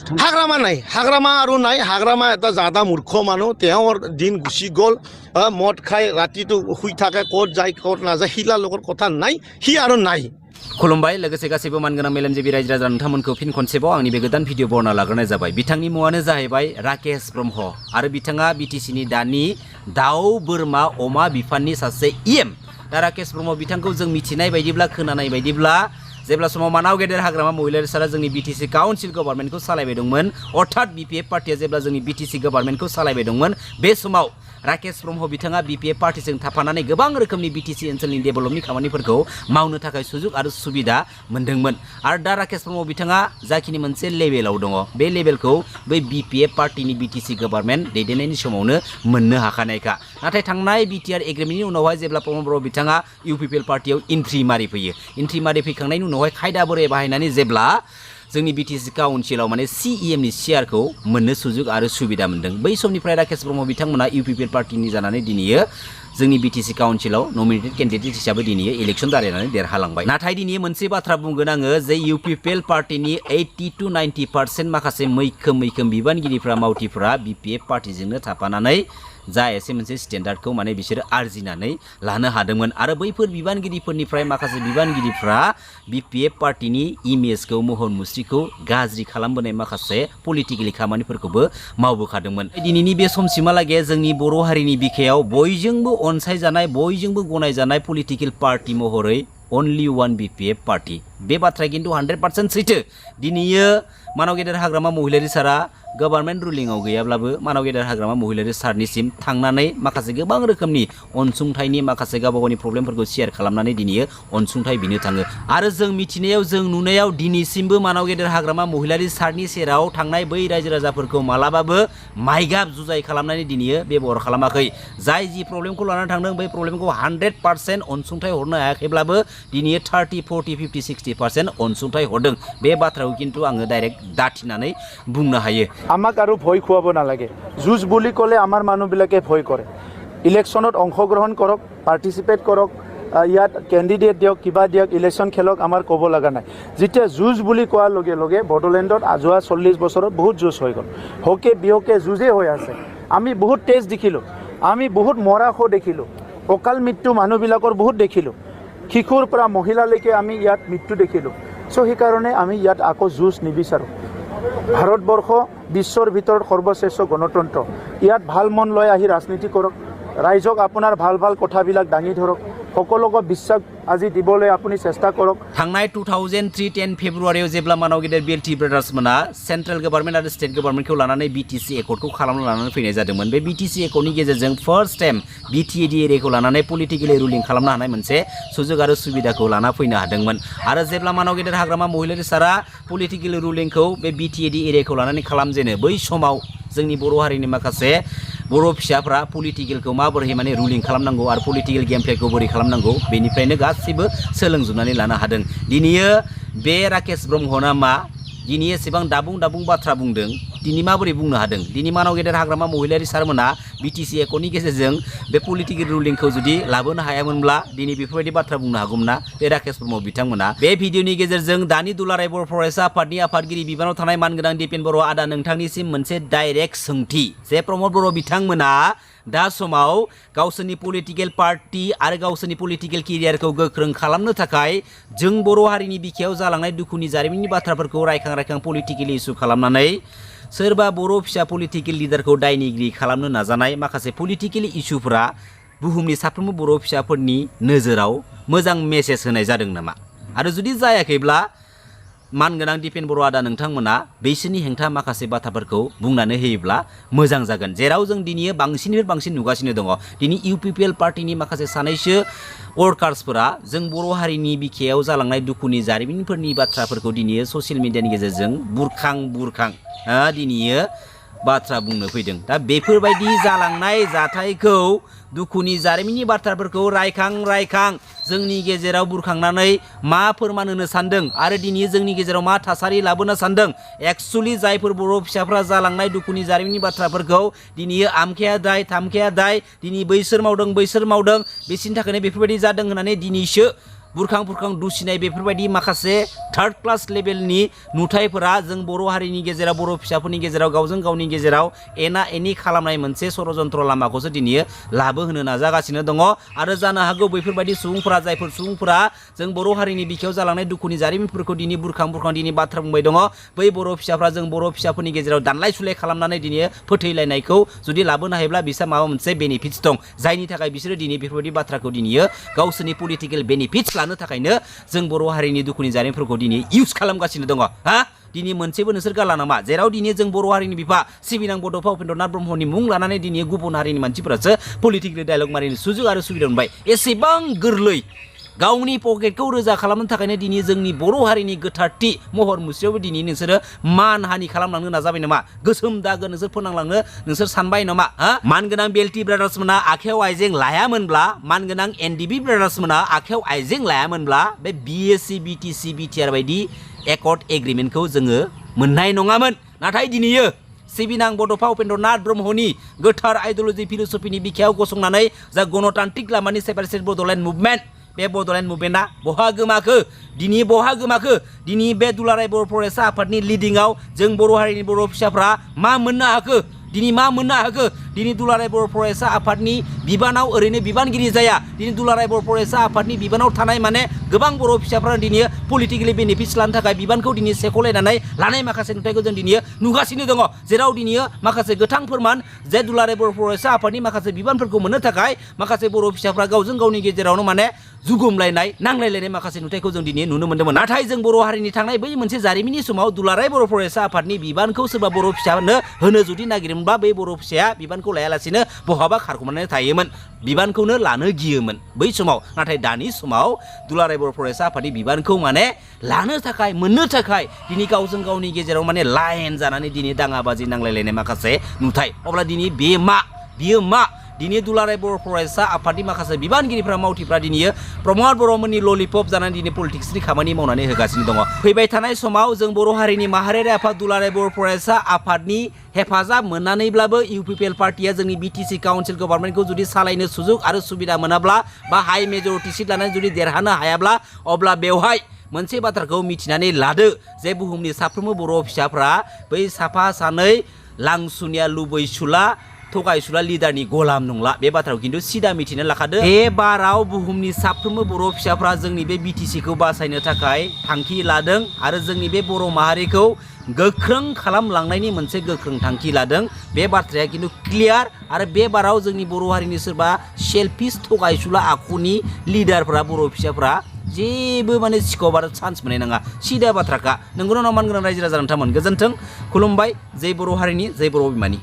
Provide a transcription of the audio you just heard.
হাগ্রামা নাই হাগ্রামা আৰু নাই হাগ্রামা এটা জাদা মূৰ্খ মানুহ তেওঁৰ দিন গুচি গ'ল মদ খাই ৰাতিটো শুই থাকে ক'ত যায় ক'ত নাযায় শিলাৰ লগত কথা নাই সি আৰু নাই खुलुमबाय लोगोसे गासैबो मानगोनां मेलेमजिबि रायजो राजा नोंथांमोनखौ फिन खनसेबाव आंनि बे गोदान भिडिअ बरना लाग्रोनाय जाबाय बिथांनि मुङानो जाहैबाय राकेश ब्रह्म आरो बिथाङा बिटिसिनि दानि दाउ बोरमा अमा बिफाननि सासे इएम दा राकेश ब्रह्म बिथांखौ जों मिथिनाय बायदिब्ला खोनानाय बायदिब्ला जेब्ला समाव मानाव गेदेर हाग्रामा महिलारि सारा जोंनि बिटिसि काउन्सिल गभर्नमेन्टखौ सालायबाय दंमोन अर्थात बिपिएफ पार्टिया जेब्ला जोंनि बिटिसि गभर्नमेन्टखौ सालायबाय दंमोन बे समाव राकेश ब्रह्म बिथाङा बिपिएफ पार्टिजों थाफानानै गोबां रोखोमनि बिटिसि ओनसोलनि डेभेलपनि खामानिफोरखौ मावनो थाखाय सुजुग आरो सुबिदा मोनदोंमोन आरो दा राकेश ब्रह्म बिथाङा जाखिनि मोनसे लेभेलाव दङ बे लेभेलखौ बै बिपिएफ पार्टिनि बिटिसि गभर्नमेन्ट दैदेननायनि समावनो मोननो हाखानायखा नाथाय थांनाय बिटिआर एग्रिमेन्टनि उनावहाय जेब्ला प्रमद बर' बिथाङा इउपिपिएल पार्टियाव एन्ट्रि मारिफैयो एन्ट्रि मारिफैखांनायनि उनावहाय खायदा बोरै बाहायनानै जेब्ला जोंनि बिटिसि काउन्सिलाव माने सिइएमनि सियारखौ मोननो सुजुग आरो सुबिदा मोनदों बै समनिफ्राय राकेश ब्रह्म बिथांमोना इउपिपिएल पार्टिनि जानानै दिनैयो जोंनि बिटिसि काउन्सिलाव नमिनेटेड केन्डिडेट हिसाबै दिनैयो इलेक्सन दारायनानै देरहालांबाय नाथाय दिनै मोनसे बाथ्रा बुंगोन आङो जे इउपिपिएल पार्टिनि 80 to 90% माखासे मैखोम बिबानगिरिफ्रा मावथिफ्रा बिपिएफ पार्टिजोंनो थाफानानै जा एसे मोनसे स्टेन्डार्डखौ माने बिसोरो आरजिनानै लानो हादोंमोन आरो बैफोर बिबानगिरिफोरनिफ्राय माखासे बिबानगिरिफ्रा बिपिएफ पार्टिनि इमेजखौ महर मुस्रिखौ गाज्रि खालामबोनाय माखासे पलिटिकेलि खामानिफोरखौबो मावबोखादोंमोन दिनैनि बे समसिमहालागै जोंनि बर' हारिनि बिखायाव बयजोंबो अनसायजानाय बयजोंबो गनायजानाय पलिटिकेल पार्टि महरै only one BPF पार्टी बे बाथ्राया किन्तु 100% सैथो दिनैयो मानाव गेदेर हाग्रामा महिलारि सारा गभर्नमेन्ट रुलिंआव गैयाब्लाबो मानाव गेदेर हाग्रामा महिलारि सारनिसिम थांनानै माखासे गोबां रोखोमनि अनसुंथाइनि माखासे गावबागावनि प्रब्लेमफोरखौ शेयार खालामनानै दिनैयो अनसुंथाइ बिनो थाङो आरो जों मिथिनायाव जों नुनायाव दिनैसिमबो मानाव गेदेर हाग्रामा महिलारि सारनि सेराव थांनाय बै रायजो राजाफोरखौ मालाबाबो माइगाब जुजाय खालामनानै दिनैयो बेबहार खालामाखै जाय जि प्रब्लेमखौ लानानै थांदों बै प्रब्लेमखौ 100% अनसुंथाइ हरनो हायाखैब्लाबो दिनैयो 30, 40, 50, 60% अनसुंथाइ हरदों बे बाथ्राखौ किन्तु आङो डाइरेक्ट दाथिनानै बुंनो हायो আমাক আৰু ভয় খুৱাব নালাগে যুঁজ বুলি ক'লে আমাৰ মানুহবিলাকে ভয় কৰে ইলেকশ্যনত অংশগ্ৰহণ কৰক পাৰ্টিচিপেট কৰক ইয়াত কেণ্ডিডেট দিয়ক কিবা দিয়ক ইলেকশ্যন খেলক আমাৰ ক'ব লগা নাই যেতিয়া যুঁজ বুলি কোৱাৰ লগে লগে বড়োলেণ্ডত যোৱা 40 বছৰত বহুত যুঁজ হৈ গ'ল হকে বিহকে যুঁজে হৈ আছে আমি বহুত টেষ্ট দেখিলোঁ আমি বহুত মৰাশো দেখিলোঁ অকাল মৃত্যু মানুহবিলাকৰ বহুত দেখিলোঁ শিশুৰ পৰা মহিলালৈকে আমি ইয়াত মৃত্যু দেখিলোঁ চ' সেইকাৰণে আমি ইয়াত আকৌ যুঁজ নিবিচাৰোঁ ভাৰতবৰ্ষ বিশ্বৰ ভিতৰত সৰ্বশ্ৰেষ্ঠ গণতন্ত্ৰ ইয়াত ভাল মন লৈ আহি ৰাজনীতি কৰক ৰাইজক আপোনাৰ ভাল কথাবিলাক দাঙি ধৰক সকলোকে বিশ্বাস আজি দিবলৈ আপুনি চেষ্টা কৰক थांनाय 2003 10 फेब्रुवारियाव जेब्ला मानाव गेदेर बिएलटि ब्रादार्स मोना सेन्ट्रेल गभर्नमेन्ट आरो स्टेट गभर्नमेन्टखौ लानानै बिटिसि एकर्डखौ खालामना लानानै फैनाय जादोंमोन बे बिटिसि एकर्डनि गेजेरजों फर्स्ट टाइम बिटिएडि एरियाखौ लानानै पलिटिकेलि रुलिं खालामनो हानाय मोनसे सुजुग आरो सुबिदाखौ लाना फैनो हादोंमोन आरो जेब्ला मानाव गेदेर हाग्रामा महिलारि सारा पलिटिकेलि रुलिंखौ बे बिटिएडि एरियाखौ लानानै खालामजेनो बै समाव जोंनि बर' हारिनि माखासे बर' फिसाफ्रा पलिटिकेलखौ माबोरै माने रुलिं खालामनांगौ आरो पलिटिकेल गेम प्लेखौ बोरै खालामनांगौ बेनिफ्रायनो गासैबो सोलोंजोबनानै लानो हादों दिनैयो बे राकेश ब्रह्मना मा दिनै एसेबां दाबुं बाथ्रा बुंदों दिनै माबोरै बुंनो हादों दिनै मानाव गेदेर हाग्रामा महिलारि सारमोना बिटिसि एकर्डनि गेजेरजों बे पलिटिकेल रुलिंखौ जुदि लाबोनो हायामोनब्ला दिनै बेफोरबायदि बाथ्रा बुंनो हागौमोनना बे राकेश ब्रह्म बिथांमोना बे भिडिअनि गेजेरजों दानि दुलाराय बर' फरायसा आफादनि आफादगिरि बिबानाव थानाय मानगोनां दिपेन बर' आदा नोंथांनिसिम मोनसे डाइरेक्ट सोंथि जे प्रमद बर' बिथांमोना दा समाव गावसोरनि पलिटिकेल पार्टि आरो गावसोरनि पलिटिकेल केरियारखौ गोख्रों खालामनो थाखाय जों बर' हारिनि बिखायाव जालांनाय दुखुनि जारिमिननि बाथ्राफोरखौ रायखां पलिटिकेलि इस्यु खालामनानै सोरबा बर' फिसा पलिटिकेल लिडारखौ दायनिगिरि खालामनो नाजानाय माखासे पलिटिकेल इस्युफोरा बुहुमनि साफ्रोमबो बर' फिसाफोरनि नोजोराव मोजां मेसेज होनाय जादों नामा आरो जुदि जायाखैब्ला मानगोनां दिपेन बर' आदा नोंथांमोना बैसोरनि हेंथा माखासे बाथ्राफोरखौ बुंनानै होयोब्ला मोजां जागोन जेराव जों दिनै बांसिननिफ्राय बांसिन नुगासिनो दङ दिनै इउपिपिएल पार्टिनि माखासे सानैसो वर्कार्सफोरा जों बर' हारिनि बिखायाव जालांनाय दुखुनि जारिमिनफोरनि बाथ्राफोरखौ दिनै ससियेल मिडियानि गेजेरजों बुरखां दिनै बाथ्रा बुंनो फैदों दा बेफोरबायदि जालांनाय जाथायखौ दुखुनि जारिमिननि बाथ्राफोरखौ रायखां जोंनि गेजेराव बुरखांनानै मा फोरमान होनो सानदों आरो दिनै जोंनि गेजेराव मा थासारि लाबोनो सानदों एक्चुअली जायफोर बर' फिसाफ्रा जालांनाय दुखुनि जारिमिननि बाथ्राफोरखौ दिनै आमखेया दाय थामखेया दाय दिनै बैसोर मावदों बिसोरनि थाखायनो बेफोरबायदि जादों होननानै दिनैसो बुरखां दुसिनाय बेफोरबायदि माखासे थार्ड क्लास लेभेलनि नुथायफोरा जों बर' हारिनि गेजेराव बर' फिसाफोरनि गेजेराव गावजों गावनि गेजेराव एना एनि खालामनाय मोनसे षड़यन्त्र लामाखौसो दिनै लाबोहोनो नाजागासिनो दङ आरो जानो हागौ बैफोरबायदि सुबुंफोरा जायफोर सुबुंफोरा जों बर' हारिनि बिखायाव जालांनाय दुखुनि जारिमिनफोरखौ दिनै बुरखां दिनै बाथ्रा बुंबाय दङ बै बर' फिसाफ्रा जों बर' फिसाफोरनि गेजेराव दानलाय सुलाय खालामनानै दिनै फोथैलायनायखौ जुदि लाबोनो हायोब्ला बिसोर माबा मोनसे बेनिफिट्स दं जायनि थाखाय बिसोरो दिनै बेफोरबायदि बाथ्राखौ दिनै गावसोरनि पलिटिकेल बेनिफिट्स लानो थाखायनो जों बर' हारिनि दुखुनि जारिमिनफोरखौ दिनै इउज खालामगासिनो दङ हा दिनै मोनसेबो नोंसोर गाला नामा जेराव दिनै जों बर' हारिनि बिफा सिबिनां बड'फा उपेन्द्रनाथ ब्रह्मनि मुं लानानै दिनै गुबुन हारिनि मानसिफोरासो पलिटिकेल डायलग मारिनो सुजुग आरो सुबिदा मोनबाय एसेबां गोरलै गावनि पकेटखौ रोजा खालामनो थाखायनो दिनै जोंनि बर' हारिनि गोथारथि महर मुस्रियावबो दिनै नोंसोरो मानहानि खालामलांनो नाजाबाय नामा गोसोम दागो नोंसोर फोनांलांनो नोंसोर सानबाय नामा मानगोनां बेल्टि ब्रादार्स मोना आखायाव आइजें लायामोनब्ला मानगोनां एनडिबि ब्रादार्स मोना आखायाव आइजें लायामोनब्ला बे बिएससि बिटिसि बिटिआर बायदि एकर्ड एग्रिमेन्टखौ जोङो मोननाय नङामोन नाथाय दिनैयो सिबिनां बड'फा उपेन्द्रनाथ ब्रह्मनि गोथार आइडिय'लजि फिलसफिनि बिखायाव गसंनानै जा गणतान्त्रिक लामानि सेपारेटेड बड'लेण्ड मुभमेन्ट बे बड'लेण्ड मुभमेन्टआ बहा गोमाखो दिनै बे दुलाराय बर' फरायसा आफादनि लिडिंआव जों बर' हारिनि बर' फिसाफ्रा मा मोननो हाखो दिनै दुलाराय बर' फरायसा आफादनि बिबानाव ओरैनो बिबानगिरि जाया दिनै दुलाराय बर' फरायसा आफादनि बिबानाव थानाय माने गोबां बर' फिसाफ्रा दिनै पलिटिकेलि बेनिफिट्स लानो थाखाय बिबानखौ दिनै सेख'लायनानै लानाय माखासे नुथायखौ जों दिनै नुगासिनो दङ जेराव दिनै माखासे गोथां फोरमान जे दुलाराय बर' फरायसा आफादनि माखासे बिबानफोरखौ मोननो थाखाय माखासे बर' फिसाफ्रा गावजों गावनि गेजेरावनो माने जुगुमलायनाय नांलायलायनाय माखासे नुथायखौ जों दिनै नुनो मोन्दोंमोन नाथाय जों बर' हारिनि थांनाय बै मोनसे जारिमिननि समाव दुलाराय बर' फरायसा आफादनि बिबानखौ सोरबा बर' फिसानो होनो जुदि नागिरोमोनबा बै बर' फिसाया बिबानखौ लायालासिनो बहाबा खारखुमानानै थायोमोन बिबानखौनो लानो गियोमोन बै समाव नाथाय दानि समाव दुलाराय बर' फरायसा आफादनि बिबानखौ माने लानो थाखाय मोननो थाखाय दिनै गावजों गावनि गेजेराव माने लाइन जानानै दिनै दाङाबाजि नांलायलायनाय माखासे नुथाय अब्ला दिनै बियो मा दिनै दुलाराय बर' फरायसा आफादनि माखासे बिबानगिरिफ्रा मावथिफ्रा दिनै प्रमद बर'मोननि ललिपप जानानै दिनै पलिटिक्सनि खामानि मावनानै होगासिनो दङ फैबाय थानाय समाव जों बर' हारिनि माहारियारि आफाद दुलाराय बर' फरायसा आफादनि हेफाजाब मोननानैब्लाबो इउपिपिएल पार्टिया जोंनि बिटिसि काउन्सिल गभर्नमेन्टखौ जुदि सालायनो सुजुग आरो सुबिदा मोनाब्ला बा हाइ मेजरिटि सिट लानानै जुदि देरहानो हायाब्ला अब्ला बेवहाय मोनसे बाथ्राखौ मिथिनानै लादो जे बुहुमनि साफ्रोमबो बर' फिसाफ्रा बै साफा सानै लांसुनिया लुबैसुला थगायसुला लिडारनि गलाम नंला बे बाथ्राखौ खिन्थु सिदा मिथिना लाखादो बे बाराव बुहुमनि साफ्रोमबो बर' फिसाफ्रा जोंनि बे बिटिसिखौ बासायनो थाखाय थांखि लादों आरो जोंनि बे बर' माहारिखौ गोख्रों खालामलांनायनि मोनसे गोख्रों थांखि लादों बे बाथ्राया खिन्थु क्लियार आरो बे बाराव जोंनि बर' हारिनि सोरबा सेल्फिस थगायसुला आखुनि लिडारफ्रा बर' फिसाफ्रा जेबो माने स्कप आरो चान्स मोननाय नङा सिदा बाथ्राखा नंगौना नङा मानगोनां रायजो राजा नोंथांमोन गोजोन्थों खुलुमबाय जै बर' हारिनि जै बर' बिमानि